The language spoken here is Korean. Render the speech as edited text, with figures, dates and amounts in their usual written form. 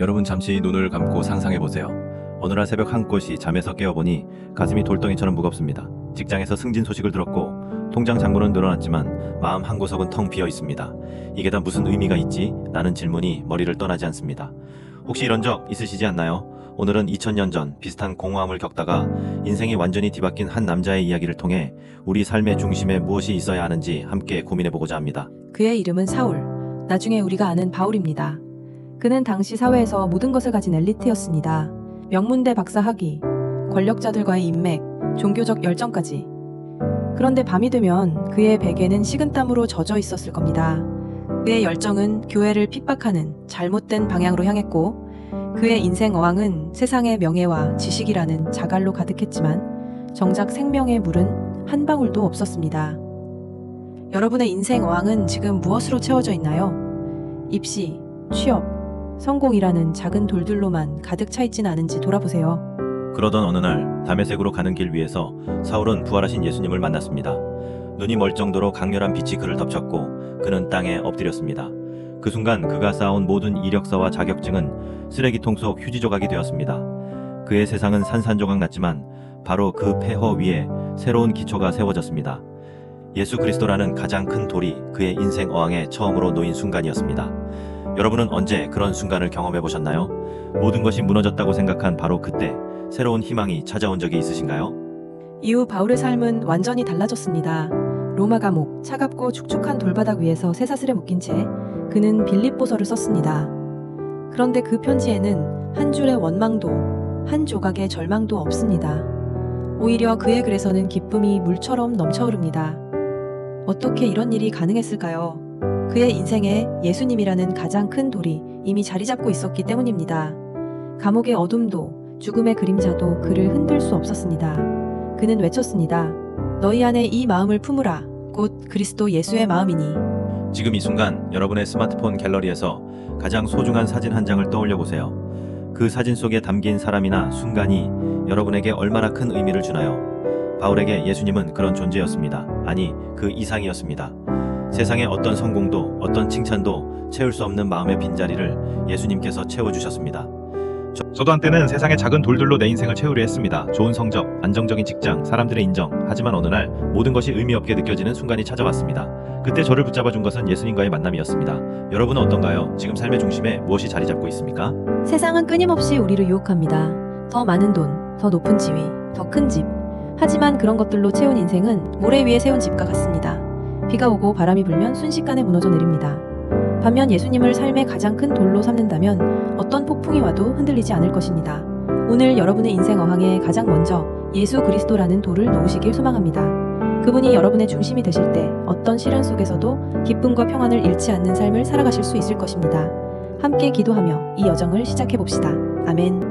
여러분 잠시 눈을 감고 상상해보세요. 어느 날 새벽 한 곳이 잠에서 깨어보니 가슴이 돌덩이처럼 무겁습니다. 직장에서 승진 소식을 들었고 통장 잔고는 늘어났지만 마음 한 구석은 텅 비어 있습니다. 이게 다 무슨 의미가 있지? 라는 질문이 머리를 떠나지 않습니다. 혹시 이런 적 있으시지 않나요? 오늘은 2000년 전 비슷한 공허함을 겪다가 인생이 완전히 뒤바뀐 한 남자의 이야기를 통해 우리 삶의 중심에 무엇이 있어야 하는지 함께 고민해보고자 합니다. 그의 이름은 사울, 나중에 우리가 아는 바울입니다. 그는 당시 사회에서 모든 것을 가진 엘리트였습니다. 명문대 박사 학위, 권력자들과의 인맥, 종교적 열정까지. 그런데 밤이 되면 그의 베개는 식은땀으로 젖어 있었을 겁니다. 그의 열정은 교회를 핍박하는 잘못된 방향으로 향했고, 그의 인생 어항은 세상의 명예와 지식이라는 자갈로 가득했지만 정작 생명의 물은 한 방울도 없었습니다. 여러분의 인생 어항은 지금 무엇으로 채워져 있나요? 입시, 취업, 성공이라는 작은 돌들로만 가득 차 있진 않은지 돌아보세요. 그러던 어느 날 다메섹으로 가는 길 위에서 사울은 부활하신 예수님을 만났습니다. 눈이 멀 정도로 강렬한 빛이 그를 덮쳤고 그는 땅에 엎드렸습니다. 그 순간 그가 쌓아온 모든 이력서와 자격증은 쓰레기통 속 휴지 조각이 되었습니다. 그의 세상은 산산조각 났지만 바로 그 폐허 위에 새로운 기초가 세워졌습니다. 예수 그리스도라는 가장 큰 돌이 그의 인생 어항에 처음으로 놓인 순간이었습니다. 여러분은 언제 그런 순간을 경험해 보셨나요? 모든 것이 무너졌다고 생각한 바로 그때 새로운 희망이 찾아온 적이 있으신가요? 이후 바울의 삶은 완전히 달라졌습니다. 로마 감옥, 차갑고 축축한 돌바닥 위에서 쇠사슬에 묶인 채 그는 빌립보서를 썼습니다. 그런데 그 편지에는 한 줄의 원망도, 한 조각의 절망도 없습니다. 오히려 그의 글에서는 기쁨이 물처럼 넘쳐흐릅니다. 어떻게 이런 일이 가능했을까요? 그의 인생에 예수님이라는 가장 큰 돌이 이미 자리 잡고 있었기 때문입니다. 감옥의 어둠도 죽음의 그림자도 그를 흔들 수 없었습니다. 그는 외쳤습니다. 너희 안에 이 마음을 품으라. 곧 그리스도 예수의 마음이니. 지금 이 순간 여러분의 스마트폰 갤러리에서 가장 소중한 사진 한 장을 떠올려 보세요. 그 사진 속에 담긴 사람이나 순간이 여러분에게 얼마나 큰 의미를 주나요? 바울에게 예수님은 그런 존재였습니다. 아니, 그 이상이었습니다. 세상의 어떤 성공도 어떤 칭찬도 채울 수 없는 마음의 빈자리를 예수님께서 채워주셨습니다. 저도 한때는 세상의 작은 돌들로 내 인생을 채우려 했습니다. 좋은 성적, 안정적인 직장, 사람들의 인정. 하지만 어느 날 모든 것이 의미 없게 느껴지는 순간이 찾아왔습니다. 그때 저를 붙잡아준 것은 예수님과의 만남이었습니다. 여러분은 어떤가요? 지금 삶의 중심에 무엇이 자리 잡고 있습니까? 세상은 끊임없이 우리를 유혹합니다. 더 많은 돈, 더 높은 지위, 더 큰 집. 하지만 그런 것들로 채운 인생은 모래 위에 세운 집과 같습니다. 비가 오고 바람이 불면 순식간에 무너져 내립니다. 반면 예수님을 삶의 가장 큰 돌로 삼는다면 어떤 폭풍이 와도 흔들리지 않을 것입니다. 오늘 여러분의 인생 어항에 가장 먼저 예수 그리스도라는 돌을 놓으시길 소망합니다. 그분이 여러분의 중심이 되실 때 어떤 시련 속에서도 기쁨과 평안을 잃지 않는 삶을 살아가실 수 있을 것입니다. 함께 기도하며 이 여정을 시작해 봅시다. 아멘.